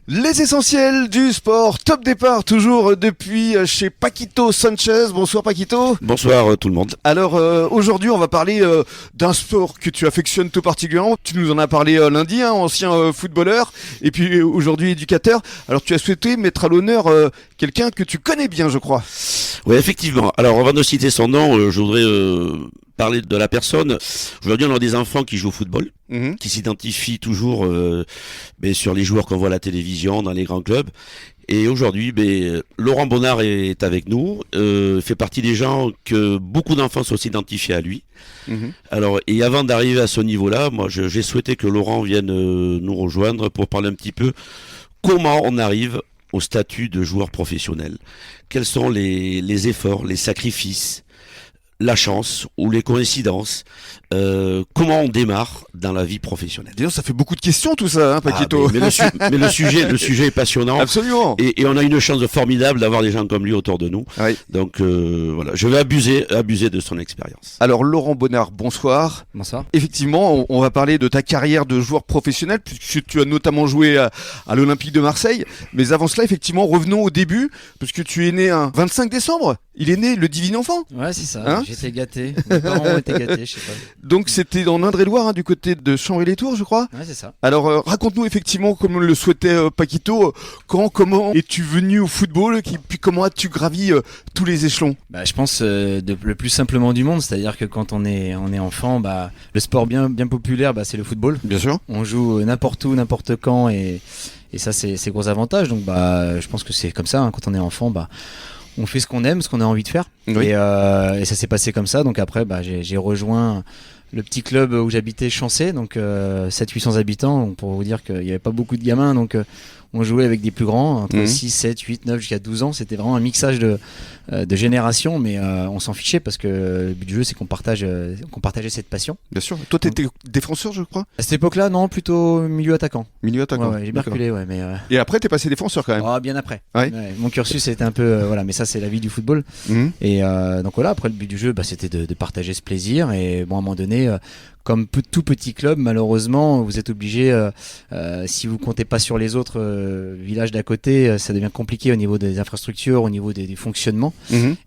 Les essentiels du sport, top départ toujours depuis chez Paquito Sanchez. Bonsoir Paquito. Bonsoir tout le monde. Alors aujourd'hui on va parler d'un sport que tu affectionnes tout particulièrement. Tu nous en as parlé lundi, ancien footballeur et puis aujourd'hui éducateur. Alors tu as souhaité mettre à l'honneur quelqu'un que tu connais bien, je crois. Oui, effectivement. Alors avant de citer son nom, je voudrais parler de la personne. Aujourd'hui on a des enfants qui jouent au football, qui s'identifient toujours sur les joueurs qu'on voit à la télévision, dans les grands clubs. Et aujourd'hui, Laurent Bonnard est avec nous, fait partie des gens que beaucoup d'enfants sont identifiés à lui. Alors, et avant d'arriver à ce niveau-là, moi j'ai souhaité que Laurent vienne nous rejoindre pour parler un petit peu comment on arrive au statut de joueur professionnel. Quels sont les efforts, les sacrifices, la chance ou les coïncidences, comment on démarre dans la vie professionnelle. D'ailleurs, ça fait beaucoup de questions tout ça, Paquito. Mais le sujet est passionnant. Absolument. Et on a une chance formidable d'avoir des gens comme lui autour de nous. Oui. Donc voilà, je vais abuser de son expérience. Alors Laurent Bonnard, bonsoir. Bonsoir. Effectivement, on va parler de ta carrière de joueur professionnel puisque tu as notamment joué à l'Olympique de Marseille. Mais avant cela, effectivement, revenons au début puisque tu es né un 25 décembre. Il est né le divin enfant. Ouais, c'est ça. J'étais gâté. Mes parents ont été gâtés, je sais pas. Donc c'était dans Indre-et-Loire, du côté de Chambray-les-Tours, je crois. Ouais, c'est ça. Alors raconte-nous effectivement, comme le souhaitait Paquito, comment es-tu venu au football, puis comment as-tu gravi tous les échelons? Je pense le plus simplement du monde, c'est-à-dire que quand on est enfant, le sport bien populaire, c'est le football. Bien sûr. On joue n'importe où, n'importe quand, et ça c'est gros avantage. Donc je pense que c'est comme ça, quand on est enfant, on fait ce qu'on aime, ce qu'on a envie de faire. Oui. Et ça s'est passé comme ça. Donc après, j'ai rejoint le petit club où j'habitais, Chancé, donc 700-800 habitants. Donc pour vous dire qu'il n'y avait pas beaucoup de gamins, donc on jouait avec des plus grands, entre 6, 7, 8, 9 jusqu'à 12 ans. C'était vraiment un mixage de générations, mais on s'en fichait parce que le but du jeu, c'est qu'on partageait cette passion. Bien sûr. Toi, t'étais défenseur, je crois. À cette époque-là, non, plutôt milieu attaquant. Milieu attaquant. Ouais, j'ai bien reculé, mais. Et après, t'es passé défenseur quand même. Bien après. Ouais. Ouais, mon cursus était un peu, mais ça, c'est la vie du football. Et donc voilà, après le but du jeu, c'était de partager ce plaisir. Et à un moment donné, comme tout petit club, malheureusement, vous êtes obligé, si vous comptez pas sur les autres villages d'à côté, ça devient compliqué au niveau des infrastructures, au niveau des fonctionnements.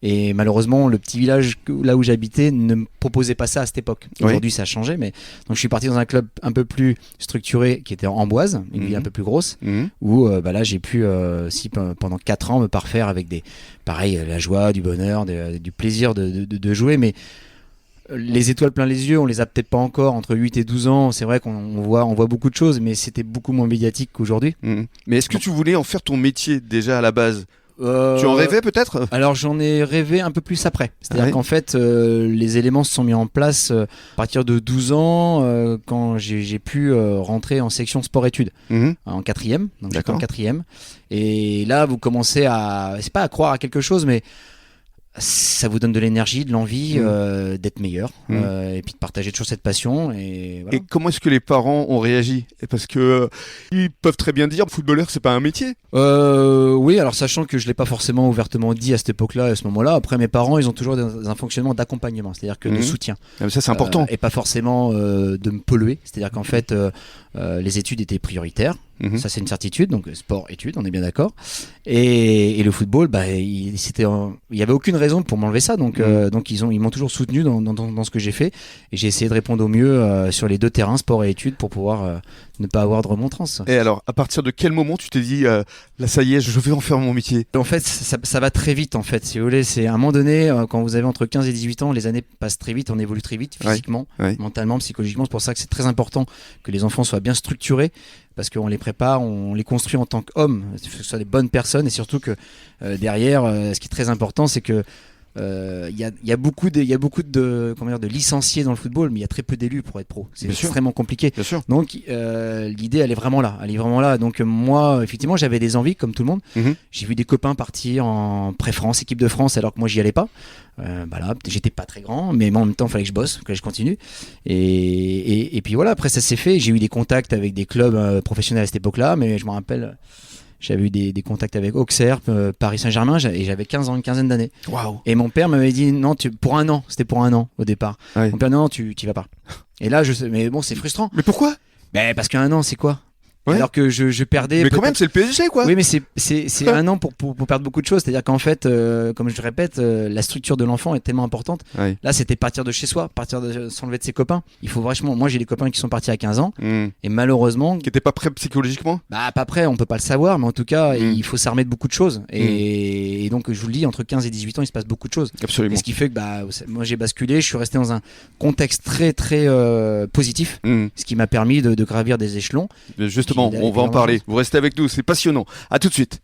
Et malheureusement, le petit village là où j'habitais ne me proposait pas ça à cette époque. Aujourd'hui, ça a changé, mais donc je suis parti dans un club un peu plus structuré qui était en Amboise, une ville un peu plus grosse, où là j'ai pu pendant 4 ans me parfaire avec la joie, du bonheur, du plaisir de jouer, mais les étoiles plein les yeux, on les a peut-être pas encore entre 8 et 12 ans. C'est vrai qu'on voit beaucoup de choses, mais c'était beaucoup moins médiatique qu'aujourd'hui. Mais est-ce que tu voulais en faire ton métier déjà à la base? Tu en rêvais peut-être? Alors j'en ai rêvé un peu plus après. C'est-à-dire qu'en fait, les éléments se sont mis en place à partir de 12 ans, quand j'ai pu rentrer en section sport-études, en 4e. Donc j'étais en 4e. Et là, vous commencez c'est pas à croire à quelque chose, mais ça vous donne de l'énergie, de l'envie d'être meilleur, et puis de partager toujours cette passion. Et, voilà. Et comment est-ce que les parents ont réagi? Parce que ils peuvent très bien dire footballeur, c'est pas un métier. Oui, alors sachant que je l'ai pas forcément ouvertement dit à cette époque-là, à ce moment-là. Après, mes parents, ils ont toujours un fonctionnement d'accompagnement, c'est-à-dire que de soutien. Ça, c'est important. Et pas forcément de me polluer. C'est-à-dire qu'en fait, les études étaient prioritaires. Ça, c'est une certitude. Donc sport, études, on est bien d'accord. Et le football, il y avait aucune raison pour m'enlever ça. Donc ils m'ont toujours soutenu dans ce que j'ai fait. Et j'ai essayé de répondre au mieux sur les deux terrains, sport et études, pour pouvoir ne pas avoir de remontrance. Et alors, à partir de quel moment tu t'es dit là, ça y est, je vais en faire mon métier? En fait, ça va très vite, en fait. Si vous voulez, c'est à un moment donné, quand vous avez entre 15 et 18 ans, les années passent très vite, on évolue très vite, physiquement, mentalement, psychologiquement. C'est pour ça que c'est très important que les enfants soient bien structurés, parce qu'on les prépare, on les construit en tant qu'hommes, que ce soit des bonnes personnes, et surtout que derrière, ce qui est très important, c'est que il y a beaucoup de licenciés dans le football, mais il y a très peu d'élus pour être pro. C'est extrêmement compliqué. Donc l'idée, elle est vraiment là. Donc moi, effectivement, j'avais des envies comme tout le monde. J'ai vu des copains partir en pré-France, équipe de France, alors que moi j'y allais pas. J'étais pas très grand, mais en même temps il fallait que je bosse, que je continue. Et puis voilà, après ça s'est fait. J'ai eu des contacts avec des clubs professionnels à cette époque-là, mais je me rappelle, j'avais eu des contacts avec Auxerre, Paris Saint-Germain, et j'avais 15 ans, une quinzaine d'années. Wow. Et mon père m'avait dit non, pour un an, c'était pour un an au départ. Mon père, non, tu vas pas. Et là, mais bon, c'est frustrant. Mais pourquoi? Parce qu'un an, c'est quoi? alors que je perdais. Mais quand même, c'est le PSG, quoi. Oui, mais c'est un an pour perdre beaucoup de choses. C'est-à-dire qu'en fait, comme je le répète, la structure de l'enfant est tellement importante. Ouais. Là, c'était partir de chez soi, s'enlever de ses copains. Il faut vachement. Moi, j'ai des copains qui sont partis à 15 ans et malheureusement. Qui n'étaient pas prêts psychologiquement. Bah, pas prêts, on peut pas le savoir, mais en tout cas, il faut s'armer de beaucoup de choses. Et donc, je vous le dis, entre 15 et 18 ans, il se passe beaucoup de choses. Absolument. Et ce qui fait que moi, j'ai basculé. Je suis resté dans un contexte très très positif, ce qui m'a permis de gravir des échelons. Justement, on va en parler. Vous restez avec nous, c'est passionnant. À tout de suite.